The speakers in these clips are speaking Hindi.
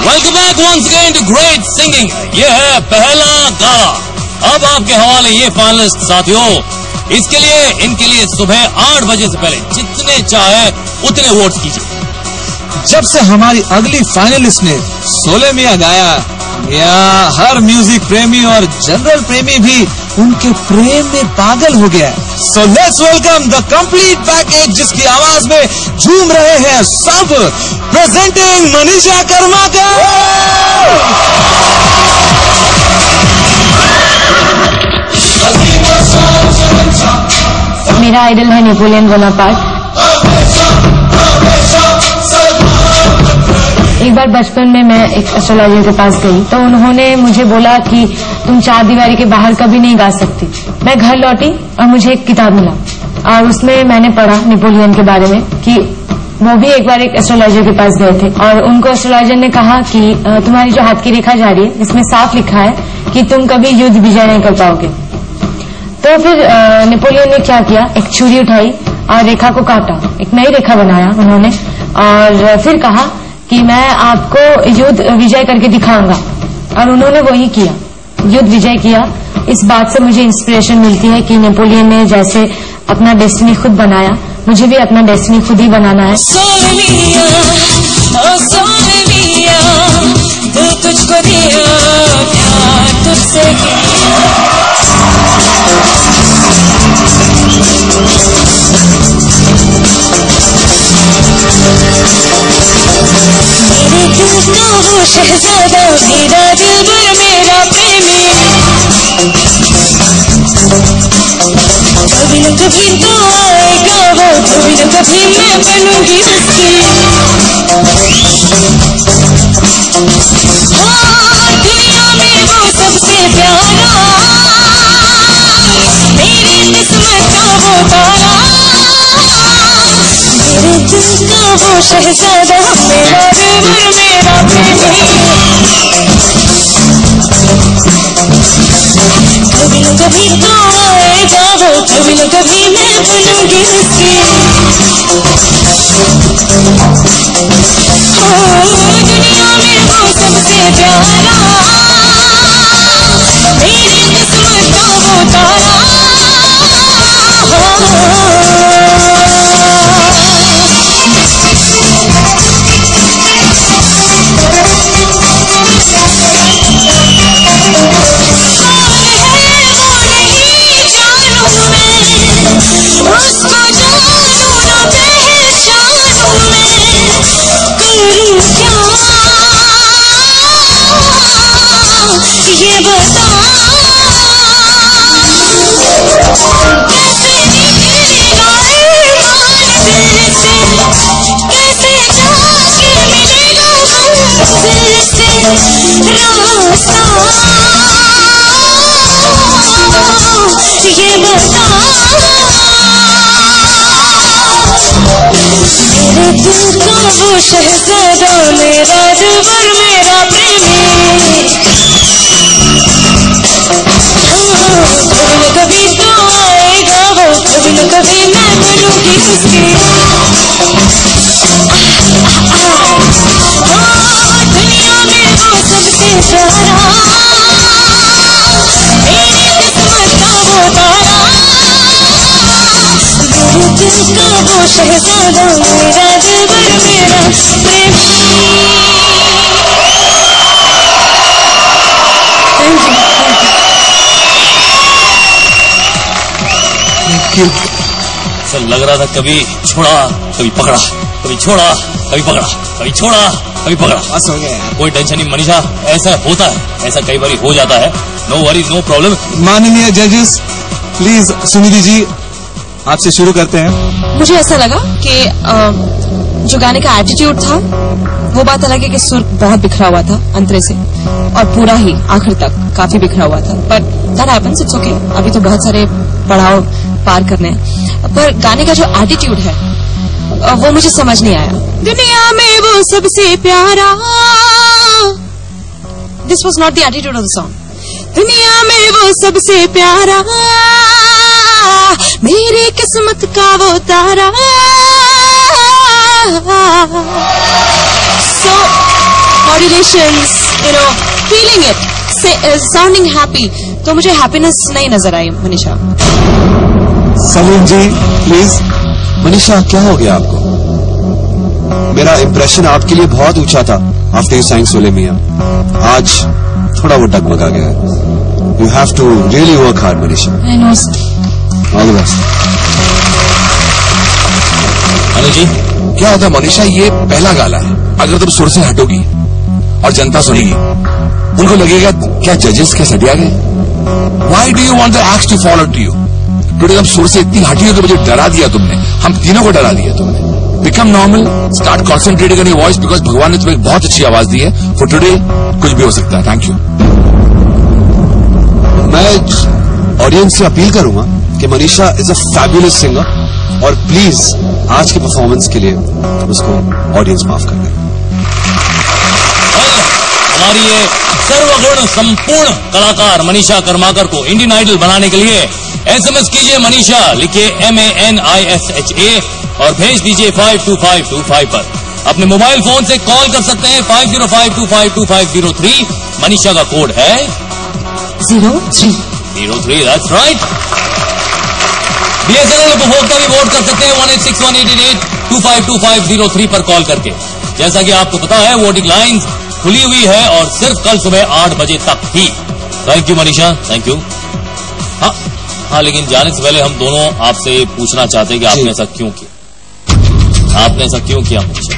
Welcome back once again to great singing. ये है पहला गाना। अब आपके हवाले ये फाइनलिस्ट साथियों, इसके लिए इनके लिए सुबह 8 बजे से पहले जितने चाहे उतने वोट्स कीजिए। जब से हमारी अगली फाइनलिस्ट ने सोले मियां गाया, यहाँ हर म्यूजिक प्रेमी और जनरल प्रेमी भी उनके प्रेम में पागल हो गया है। So let's welcome the complete package, जिसकी आवाज में झूम रहे हैं सब। प्रेजेंटिंग मनीषा कर्माकर। मेरा आइडल है नेपोलियन बोनापार्ट। एक बार बचपन में मैं एक एस्ट्रोलॉजर के पास गई तो उन्होंने मुझे बोला कि तुम 4 दीवारी के बाहर कभी नहीं गा सकती। मैं घर लौटी और मुझे एक किताब मिला और उसमें मैंने पढ़ा नेपोलियन के बारे में कि वो भी एक बार एक एस्ट्रोलॉजर के पास गए थे और उनको एस्ट्रोलॉजर ने कहा कि तुम्हारी जो हाथ की रेखा जा रही है इसमें साफ लिखा है कि तुम कभी युद्ध विजय नहीं कर पाओगे। तो फिर नेपोलियन ने क्या किया, एक छुरी उठाई और रेखा को काटा, एक नई रेखा बनाया उन्होंने और फिर कहा कि मैं आपको युद्ध विजय करके दिखाऊंगा। और उन्होंने वही किया, युद्ध विजय किया। इस बात से मुझे इंस्पिरेशन मिलती है कि नेपोलियन ने जैसे अपना डेस्टिनी खुद बनाया, मुझे भी अपना डेस्टिनी खुद ही बनाना है। तुझको दिया प्यार तुझसे मेरे दिल का वो शहजादा, मेरा दिलबर मेरा प्रेमी, कभी न कभी तो आएगा वो, कभी न कभी मैं बनूंगी उसकी। हाँ दुनिया में वो सबसे प्यारा, मेरी किस्मत का वो तारा, मेरे दिल का वो शहजादा, मेरा दिलबर मेरा प्रेमी, कभी न कभी तो आएगा वो, कभी न कभी मैं बनूंगी उसकी। दुनिया में वो सबसे प्यारा, मेरी किस्मत का वो तारा। ये बता कैसे निकलेगा दिल से, कैसे जाके मिलेगा मंजिल से रास्ता, ये बता मेरे दिल का वो शहजादा, मेरा दिलबर मेरा प्रेमी, कभी न कभी तो आएगा वो, कभी न कभी मैं बनूंगी उसकी। दुनिया में वो सबसे प्यारा, मेरी किस्मत का वो तारा, मेरे दिल का वो शहजादा, मेरा दिलबर मेरा प्रेमी। सर लग रहा था कभी छोड़ा कभी पकड़ा, कभी छोड़ा कभी पकड़ा, कभी छोड़ा कभी पकड़ा। बस हो गया। कोई टेंशन नहीं मनीषा, ऐसा होता है, ऐसा कई बार हो जाता है। No worry no problem. माननीय जजेस, प्लीज सुनिधि जी आपसे शुरू करते हैं। मुझे ऐसा लगा कि जो गाने का एटीट्यूड था वो बात अलग है कि सुर बहुत बिखरा हुआ था अंतरे से और पूरा ही आखिर तक काफी बिखरा हुआ था, but that happens, it's okay. अभी तो बहुत सारे पड़ाव पार करने हैं, पर गाने का जो एटीट्यूड है वो मुझे समझ नहीं आया। दुनिया में वो सबसे प्यारा, this was not the attitude of the song. दुनिया में वो सबसे प्यारा, किस्मत का वो तारा. So modulations, feeling it, sounding happy. तो मुझे happiness नहीं नजर आई मनीषा. सलीम जी प्लीज. मनीषा क्या हो गया आपको? मेरा इंप्रेशन आपके लिए बहुत ऊंचा था आफ्टर यू साइंग सोले मियां. आज थोड़ा वो डगमगा गया है. You have to really work hard Manisha. I know. All the best. Anu ji क्या होता है मनीषा, ये पहला गाला है. अगर तुम सुर से हटोगी और जनता सुनेगी, उनको लगेगा क्या जजेस क्या सटिया गए. Why do you want the acts to follow to you? Today तुम सुर से इतनी हटी हो तो मुझे डरा दिया तुमने. हम तीनों को डरा दिया तुमने. Become normal, start concentrating on your voice because भगवान ने तुम्हें बहुत अच्छी आवाज दी है. फॉर टुडे कुछ भी हो सकता है. Thank you. मैं ऑडियंस से अपील करूंगा कि Manisha is a fabulous singer और प्लीज आज के परफॉर्मेंस के लिए उसको ऑडियंस माफ कर दें. हमारी ये सर्वगुण संपूर्ण कलाकार मनीषा कर्माकर को इंडियन आइडल बनाने के लिए SMS कीजिए मनीषा, लिखिए MANISHA और भेज दीजिए 52525 पर. अपने मोबाइल फोन से कॉल कर सकते हैं 5052525503. मनीषा का कोड है 03. 03. That's right. BSNL उपभोक्ता भी वोट कर सकते हैं 186188252503 पर कॉल करके. जैसा कि आपको पता है वोटिंग लाइंस खुली हुई है और सिर्फ कल सुबह 8 बजे तक ही. Thank you Manisha, thank you. हाँ, लेकिन जाने से पहले हम दोनों आपसे पूछना चाहते हैं कि आपने ऐसा क्यों किया. आपने ऐसा क्यों किया मनीषा?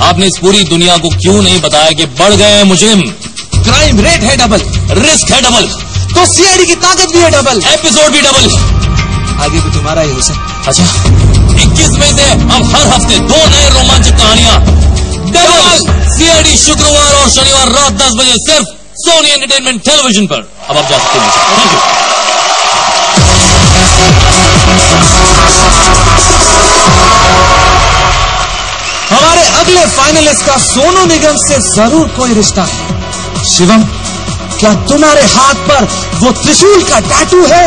आपने इस पूरी दुनिया को क्यों नहीं बताया कि बढ़ गए हैं मुजरिम, क्राइम रेट है डबल, रिस्क है डबल, तो सीआईडी की ताकत भी है डबल, एपिसोड भी डबल. आगे भी तुम्हारा ही हो सकता. अच्छा, 21 मई से अब हर हफ्ते 2 नए रोमांचक कहानियां डबल सीआईडी शुक्रवार और शनिवार रात 10 बजे सिर्फ सोनी एंटरटेनमेंट टेलीविजन पर. अब आप जा सकते हैं. Thank you. हमारे अगले फाइनलिस्ट का सोनू निगम से जरूर कोई रिश्ता है. शिवम, क्या तुम्हारे हाथ पर वो त्रिशूल का टैटू है?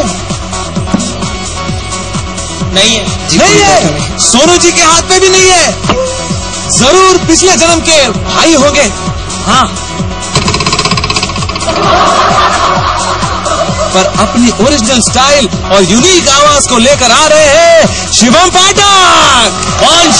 नहीं है. नहीं है. सोनू जी के हाथ में भी नहीं है. जरूर पिछले जन्म के भाई होंगे. हाँ, पर अपनी ओरिजिनल स्टाइल और यूनिक आवाज को लेकर आ रहे हैं शिवम पाठक.